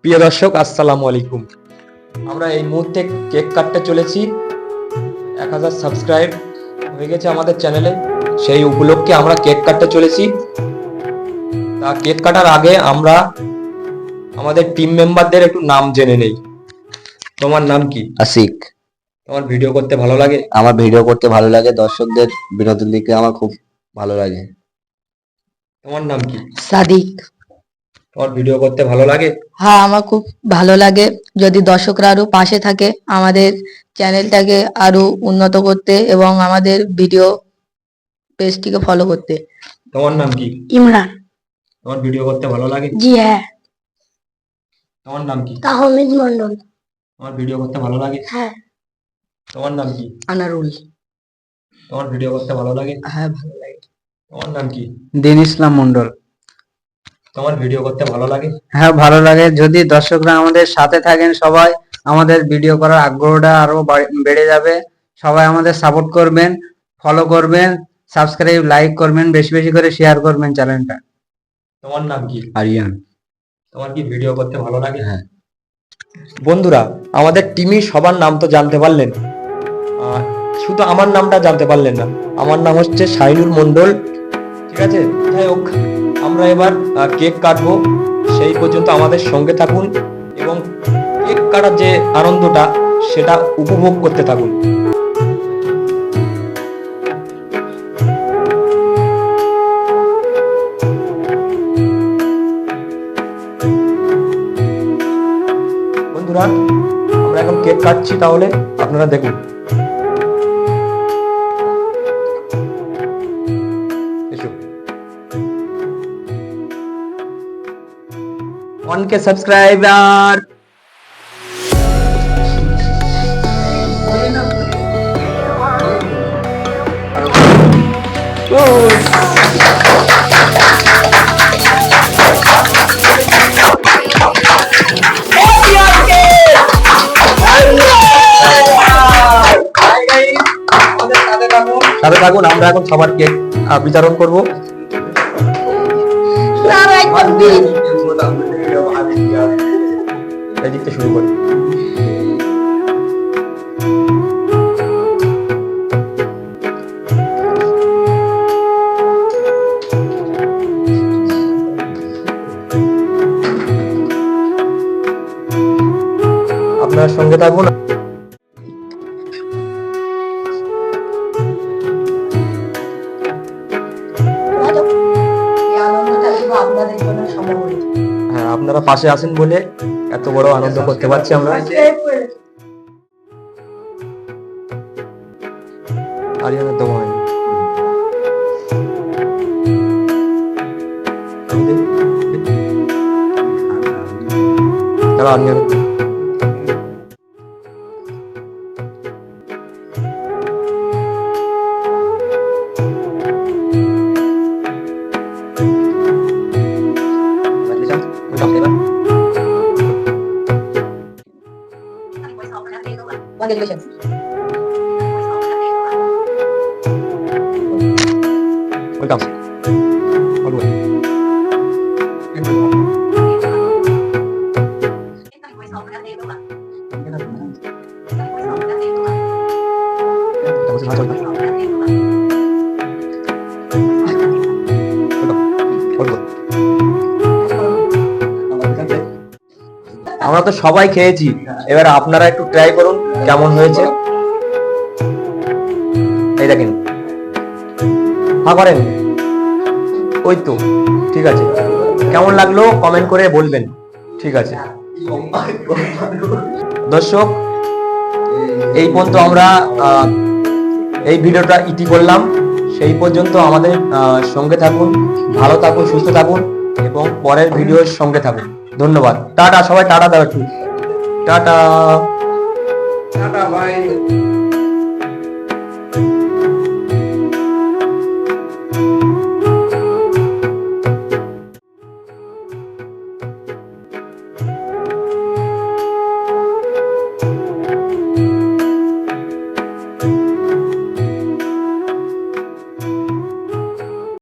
প্রিয় দর্শক, আসসালামু আলাইকুম। আমরা এই মুহূর্তে কেক কাটতে চলেছি। 1000 সাবস্ক্রাইব হয়ে গেছে আমাদের চ্যানেলে, সেই উপলক্ষে আমরা কেক কাটতে চলেছি। তা কেক কাটার আগে আমরা আমাদের টিম মেম্বারদের একটু নাম জেনে নেই। তোমার নাম কি? আশিক। তোমার ভিডিও করতে ভালো লাগে? আমার ভিডিও করতে ভালো লাগে, দর্শকদের বিনোদন দিতে আমার খুব ভালো লাগে। তোমার নাম কি? সাদিক। তোমার ভিডিও করতে ভালো লাগে? হ্যাঁ, আমার খুব ভালো লাগে যদি দর্শকরা আরো পাশে থাকে আমাদের চ্যানেলটাকে আরো উন্নত করতে এবং আমাদের ভিডিও পেজটিকে ফলো করতে। তোমার নাম কি? ইমরান। তোমার ভিডিও করতে ভালো লাগে? জি হ্যাঁ। তোমার নাম কি? তাহমিদ মন্ডল। তোমার ভিডিও করতে ভালো লাগে? হ্যাঁ। তোমার নাম কি? আনারুল। তোমার ভিডিও করতে ভালো লাগে? হ্যাঁ, ভালো লাগে। তোমার নাম কি? দিন ইসলাম মন্ডল। তোমার ভিডিও করতে ভালো লাগে? হ্যাঁ, ভালো লাগে। যদি দর্শকরা আমাদের সাথে থাকেন, সবাই আমাদের ভিডিও করার আগ্রহটা আরো বেড়ে যাবে। সবাই আমাদের সাপোর্ট করবেন, ফলো করবেন, সাবস্ক্রাইব, লাইক করবেন, বেশি বেশি করে শেয়ার করবেন চ্যানেলটা। তোমার নাম কি? আরিয়ান। তোমার কি ভিডিও করতে ভালো লাগে? হ্যাঁ। বন্ধুরা, আমাদের টিমই সবার নাম তো জানতে পারলেন, শুধু আমার নামটা জানতে পারলেন না। আমার নাম হচ্ছে শাহিনুর মন্ডল। ঠিক আছে, যাই হোক, আমরা এবার কেক কাটবো। সেই পর্যন্ত আমাদের সঙ্গে থাকুন এবং কেক কাটার যে আনন্দটা সেটা উপভোগ করতে থাকুন। বন্ধুরা, আমরা এখন কেক কাটছি, তাহলে আপনারা দেখুন। এসো। 1K subscriber. সাথে থাকুন, আমরা এখন সবার কেক বিতরণ করবো। এদিকটা শুরু করি। আপনার সঙ্গে থাকুন। হ্যাঁ, আপনারা পাশে আসেন বলে এত বড় আনন্দ করতে পারছি আমরা। আরিয়ানের দেওয়া হয়নি। চলো Aryan. Congratulations. Welcome. All the way. আমরা তো সবাই খেয়েছি, এবার আপনারা একটু ট্রাই করুন কেমন হয়েছে। এই দেখেন, হ্যাঁ করেন, ওই তো ঠিক আছে। কেমন লাগলো কমেন্ট করে বলবেন। ঠিক আছে দর্শক, এই পর্যন্ত আমরা এই ভিডিওটা ইতি করলাম। সেই পর্যন্ত আমাদের সঙ্গে থাকুন, ভালো থাকুন, সুস্থ থাকুন এবং পরের ভিডিওর সঙ্গে থাকুন। ধন্যবাদ। টাটা, সবাই টাটা দাও একটু। টাটা। Tata, by.